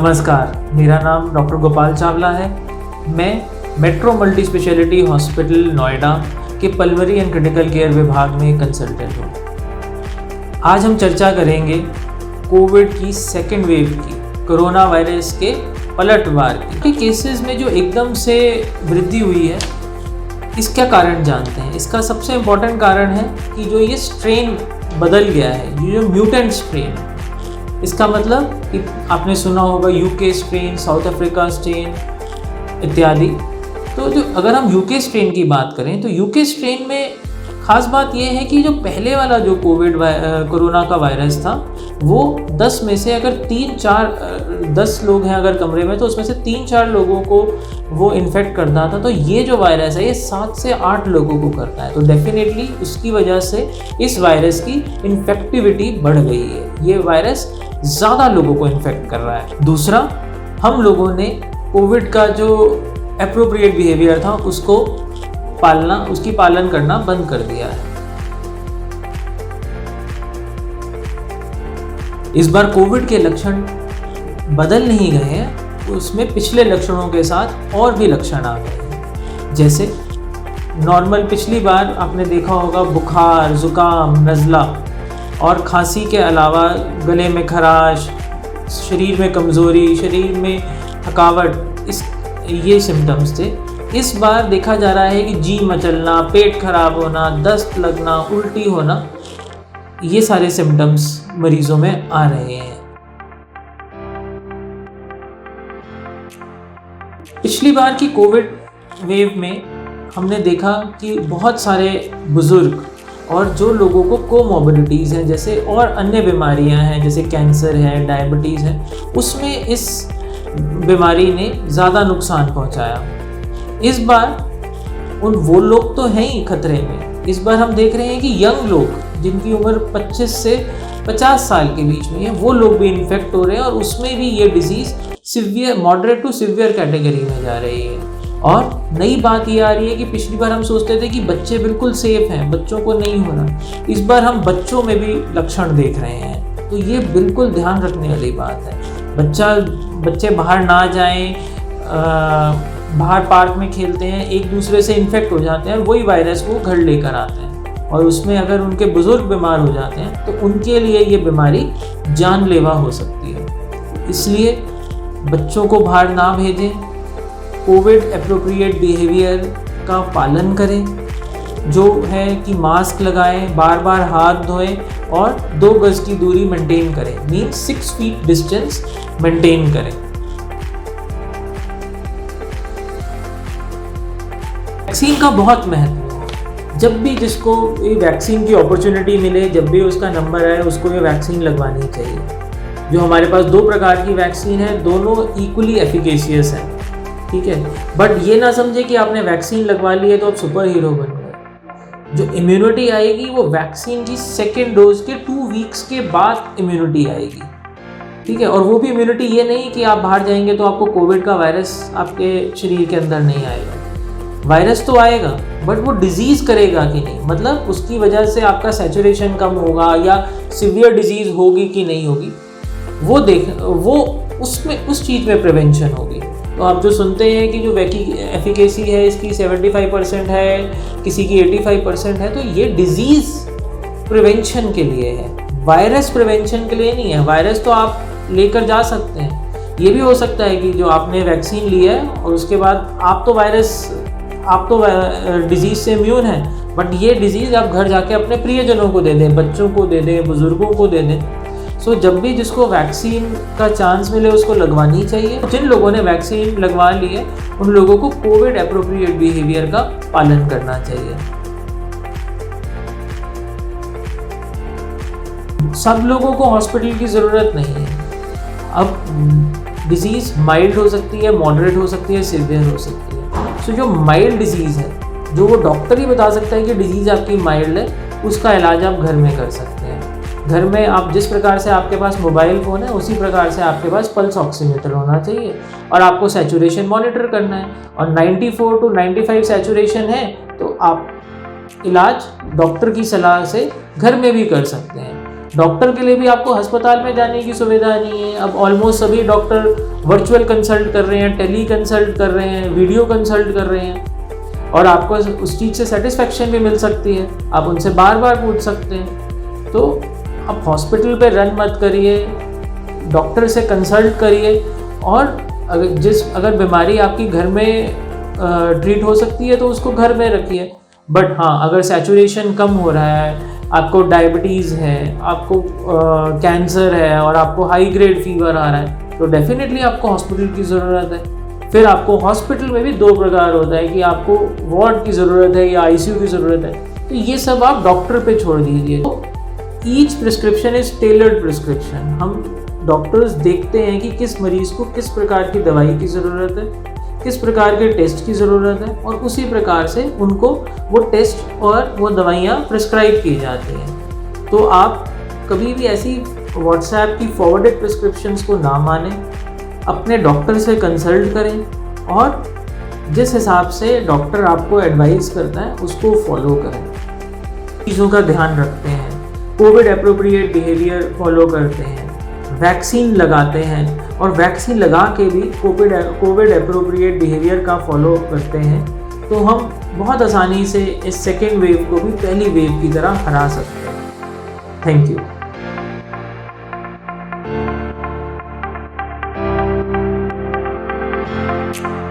नमस्कार, मेरा नाम डॉक्टर गोपाल चावला है। मैं metro multi speciality hospital Noida के पल्मोनरी एंड क्रिटिकल केयर विभाग में कंसल्टेंट हूँ। आज हम चर्चा करेंगे कोविड की सेकेंड वेव की, कोरोना वायरस के पलटवार के केसेस में जो एकदम से वृद्धि हुई है, इसका कारण जानते हैं। इसका सबसे इम्पोर्टेंट कारण है कि जो ये स्ट्रेन बदल गया है, ये जो म्यूटेंट स्ट्रेन है। इसका मतलब कि आपने सुना होगा UK strain, south Africa strain इत्यादि। तो जो अगर हम यूके स्ट्रेन की बात करें तो यूके स्ट्रेन में ख़ास बात यह है कि जो पहले वाला जो कोरोना का वायरस था, वो 10 में से अगर 10 लोग हैं अगर कमरे में, तो उसमें से 3-4 लोगों को वो इन्फेक्ट करता था। तो ये जो वायरस है ये 7 से 8 लोगों को करता है। तो डेफिनेटली उसकी वजह से इस वायरस की इन्फेक्टिविटी बढ़ गई है। ये वायरस ज़्यादा लोगों को इन्फेक्ट कर रहा है। दूसरा, हम लोगों ने कोविड का जो एप्रोप्रिएट बिहेवियर था उसकी पालन करना बंद कर दिया है। इस बार कोविड के लक्षण बदल नहीं गए हैं, उसमें पिछले लक्षणों के साथ और भी लक्षण आ गए हैं। जैसे नॉर्मल पिछली बार आपने देखा होगा बुखार, जुकाम, नज़ला और खांसी के अलावा गले में खराश, शरीर में कमज़ोरी, शरीर में थकावट, ये सिम्टम्स थे। इस बार देखा जा रहा है कि जी मचलना, पेट खराब होना, दस्त लगना, उल्टी होना, ये सारे सिम्टम्स मरीजों में आ रहे हैं। पिछली बार की कोविड वेव में हमने देखा कि बहुत सारे बुजुर्ग और जो लोगों को कोमॉर्बिडिटीज़ हैं, जैसे और अन्य बीमारियां हैं, जैसे कैंसर है, डायबिटीज़ है, उसमें इस बीमारी ने ज़्यादा नुकसान पहुंचाया। इस बार वो लोग तो हैं ही खतरे में। इस बार हम देख रहे हैं कि यंग लोग जिनकी उम्र 25 से 50 साल के बीच में है, वो लोग भी इन्फेक्ट हो रहे हैं और उसमें भी ये disease moderate to severe category में जा रही है। और नई बात ये आ रही है कि पिछली बार हम सोचते थे कि बच्चे बिल्कुल सेफ हैं, बच्चों को नहीं हो रहा। इस बार हम बच्चों में भी लक्षण देख रहे हैं। तो ये बिल्कुल ध्यान रखने वाली बात है। बच्चे बाहर ना जाएं, बाहर पार्क में खेलते हैं, एक दूसरे से इन्फेक्ट हो जाते हैं और वही वायरस को घर लेकर आते हैं। और उसमें अगर उनके बुजुर्ग बीमार हो जाते हैं तो उनके लिए ये बीमारी जानलेवा हो सकती है। इसलिए बच्चों को बाहर ना भेजें, कोविड एप्रोप्रिएट बिहेवियर का पालन करें, जो है कि मास्क लगाएं, बार बार हाथ धोएं और 2 गज की दूरी मेंटेन करें, मीन्स 6 फीट डिस्टेंस मेंटेन करें। वैक्सीन का बहुत महत्व है। जब भी जिसको ये वैक्सीन की अपॉर्चुनिटी मिले, जब भी उसका नंबर आए, उसको ये वैक्सीन लगवानी चाहिए। जो हमारे पास 2 प्रकार की वैक्सीन है, दोनों इक्वली एफिकेशियस हैं, ठीक है। बट ये ना समझे कि आपने वैक्सीन लगवा ली है तो आप सुपर हीरो बन गए। जो इम्यूनिटी आएगी वो वैक्सीन की सेकेंड डोज के 2 वीक्स के बाद इम्यूनिटी आएगी, ठीक है। और वो भी इम्यूनिटी ये नहीं कि आप बाहर जाएंगे तो आपको कोविड का वायरस आपके शरीर के अंदर नहीं आएगा। वायरस तो आएगा, बट वो डिजीज़ करेगा कि नहीं, मतलब उसकी वजह से आपका सैचुरेशन कम होगा या सीवियर डिजीज़ होगी कि नहीं होगी, वो उसमें उस चीज़ में प्रिवेंशन होगी। तो आप जो सुनते हैं कि जो एफिकेसी है इसकी 75% है, किसी की 85% है, तो ये डिजीज़ प्रिवेंशन के लिए है, वायरस प्रिवेंशन के लिए नहीं है। वायरस तो आप लेकर जा सकते हैं। ये भी हो सकता है कि जो आपने वैक्सीन ली है और उसके बाद आप तो डिजीज़ से इम्यून है, बट ये डिजीज़ आप घर जाके अपने प्रियजनों को दे दें, बच्चों को दे दें, बुजुर्गों को दे दें। सो जब भी जिसको वैक्सीन का चांस मिले उसको लगवानी चाहिए। जिन लोगों ने वैक्सीन लगवा ली है उन लोगों को कोविड एप्रोप्रिएट बिहेवियर का पालन करना चाहिए। सब लोगों को हॉस्पिटल की ज़रूरत नहीं है। अब डिजीज़ माइल्ड हो सकती है, मॉडरेट हो सकती है, सीवियर हो सकती है। सो जो माइल्ड डिजीज़ है, जो वो डॉक्टर ही बता सकता है कि डिजीज़ आपकी माइल्ड है, उसका इलाज आप घर में कर सकते हैं। घर में आप जिस प्रकार से आपके पास मोबाइल फ़ोन है, उसी प्रकार से आपके पास पल्स ऑक्सीमीटर होना चाहिए और आपको सैचुरेशन मॉनिटर करना है। और 94 to 95 सैचुरेशन है तो आप इलाज डॉक्टर की सलाह से घर में भी कर सकते हैं। डॉक्टर के लिए भी आपको अस्पताल में जाने की सुविधा नहीं है। अब ऑलमोस्ट सभी डॉक्टर वर्चुअल कंसल्ट कर रहे हैं, टेली कंसल्ट कर रहे हैं, वीडियो कंसल्ट कर रहे हैं, और आपको उस चीज़ से सेटिस्फेक्शन भी मिल सकती है, आप उनसे बार बार पूछ सकते हैं। तो आप हॉस्पिटल पे रन मत करिए, डॉक्टर से कंसल्ट करिए, और अगर बीमारी आपकी घर में ट्रीट हो सकती है तो उसको घर में रखिए। बट हाँ, अगर सैचुरेशन कम हो रहा है, आपको डायबिटीज़ है, आपको कैंसर है और आपको हाई ग्रेड फीवर आ रहा है, तो डेफिनेटली आपको हॉस्पिटल की ज़रूरत है। फिर आपको हॉस्पिटल में भी दो प्रकार होता है कि आपको वार्ड की ज़रूरत है या आईसीयू की ज़रूरत है, तो ये सब आप डॉक्टर पे छोड़ दीजिए। तो each prescription is tailored prescription. हम डॉक्टर्स देखते हैं कि किस मरीज़ को किस प्रकार की दवाई की ज़रूरत है, किस प्रकार के टेस्ट की ज़रूरत है, और उसी प्रकार से उनको वो टेस्ट और वो दवाइयाँ प्रिस्क्राइब की जाती हैं। तो आप कभी भी ऐसी व्हाट्सएप की फॉरवर्डेड प्रिस्क्रिप्शंस को ना मानें, अपने डॉक्टर से कंसल्ट करें और जिस हिसाब से डॉक्टर आपको एडवाइस करता है उसको फॉलो करें। चीज़ों का ध्यान रखते हैं, कोविड एप्रोप्रिएट बिहेवियर फॉलो करते हैं, वैक्सीन लगाते हैं, और वैक्सीन लगा के भी कोविड एप्रोप्रिएट बिहेवियर का फॉलो करते हैं, तो हम बहुत आसानी से इस सेकेंड वेव को भी पहली वेव की तरह हरा सकते हैं। Thank you. you